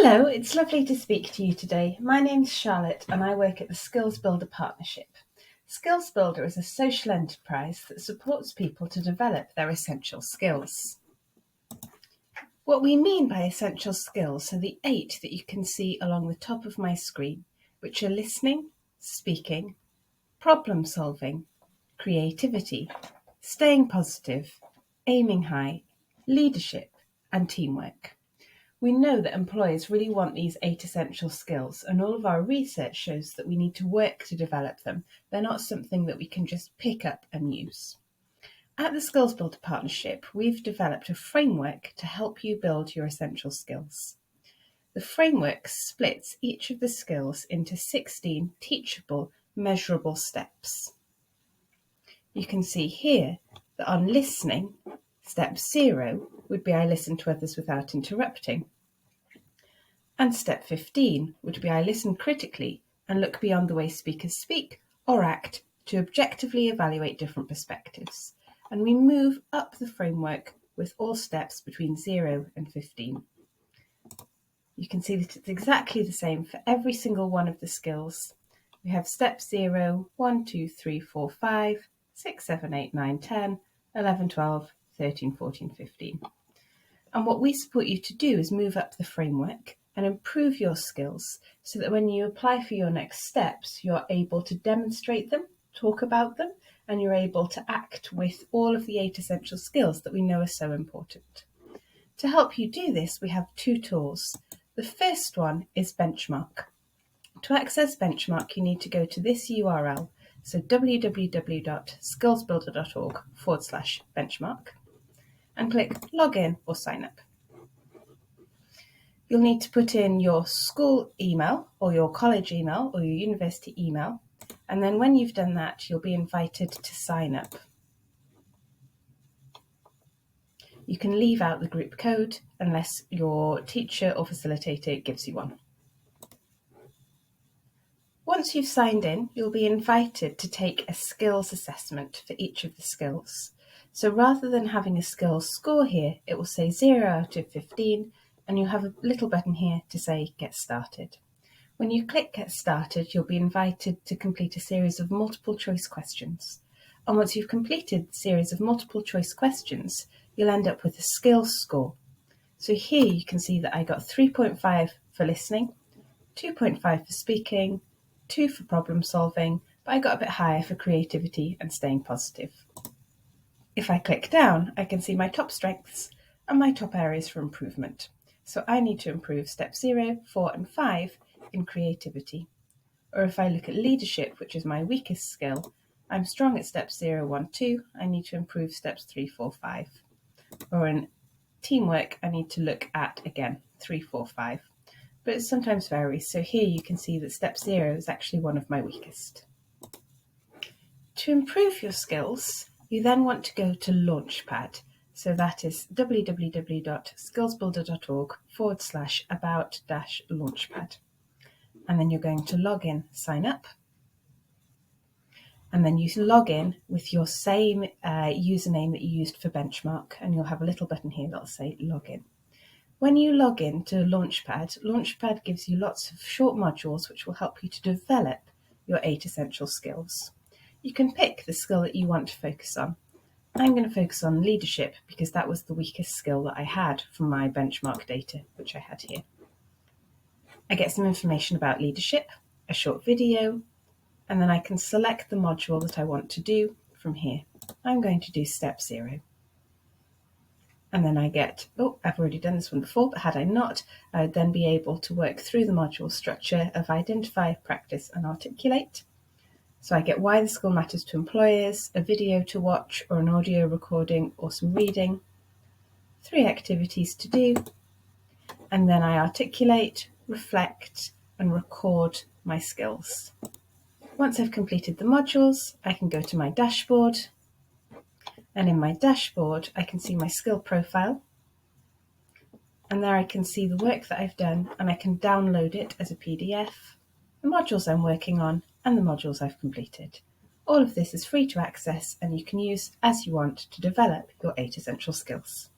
Hello, it's lovely to speak to you today. My name's Charlotte and I work at the Skills Builder Partnership. Skills Builder is a social enterprise that supports people to develop their essential skills. What we mean by essential skills are the 8 that you can see along the top of my screen, which are listening, speaking, problem solving, creativity, staying positive, aiming high, leadership, and teamwork. We know that employers really want these 8 essential skills, and all of our research shows that we need to work to develop them. They're not something that we can just pick up and use. At the Skills Builder Partnership, we've developed a framework to help you build your essential skills. The framework splits each of the skills into 16 teachable, measurable steps. You can see here that on listening, step 0 would be I listen to others without interrupting. And step 15 would be I listen critically and look beyond the way speakers speak or act to objectively evaluate different perspectives. And we move up the framework with all steps between 0 and 15. You can see that it's exactly the same for every single one of the skills. We have step 0, 1, 2, 3, 4, 5, 6, 7, 8, 9, 10, 11, 12, 13, 14, 15. And what we support you to do is move up the framework and improve your skills so that when you apply for your next steps, you're able to demonstrate them, talk about them, and you're able to act with all of the 8 essential skills that we know are so important. To help you do this, we have 2 tools. The first one is Benchmark. To access Benchmark, you need to go to this URL, so www.skillsbuilder.org/benchmark, and click Login or Sign Up. You'll need to put in your school email or your college email or your university email, and then when you've done that, you'll be invited to sign up. You can leave out the group code unless your teacher or facilitator gives you one. Once you've signed in, you'll be invited to take a skills assessment for each of the skills. So rather than having a skills score here, it will say 0 out of 15, and you have a little button here to say Get Started. When you click Get Started, you'll be invited to complete a series of multiple choice questions. And once you've completed the series of multiple choice questions, you'll end up with a skills score. So here you can see that I got 3.5 for listening, 2.5 for speaking, 2 for problem solving, but I got a bit higher for creativity and staying positive. If I click down, I can see my top strengths and my top areas for improvement. So I need to improve step 0, 4 and 5 in creativity. Or if I look at leadership, which is my weakest skill, I'm strong at steps 0, 1, 2, I need to improve steps 3, 4, 5. Or in teamwork, I need to look at, again, 3, 4, 5. But it sometimes varies, so here you can see that step 0 is actually one of my weakest. To improve your skills, you then want to go to Launchpad. So that is www.skillsbuilder.org/about-launchpad. And then you're going to log in, sign up. And then you log in with your same username that you used for Benchmark, and you'll have a little button here that'll say login. When you log in to Launchpad, Launchpad gives you lots of short modules which will help you to develop your 8 essential skills. You can pick the skill that you want to focus on. I'm going to focus on leadership because that was the weakest skill that I had from my benchmark data, which I had here. I get some information about leadership, a short video, and then I can select the module that I want to do from here. I'm going to do step 0. And then I get, I've already done this one before, but had I not, I would then be able to work through the module structure of identify, practice, and articulate. So I get why the skill matters to employers, a video to watch or an audio recording or some reading, 3 activities to do, and then I articulate, reflect, and record my skills. Once I've completed the modules, I can go to my dashboard, and in my dashboard, I can see my skill profile, and there I can see the work that I've done, and I can download it as a PDF, the modules I'm working on, and the modules I've completed. All of this is free to access, and you can use as you want to develop your 8 essential skills.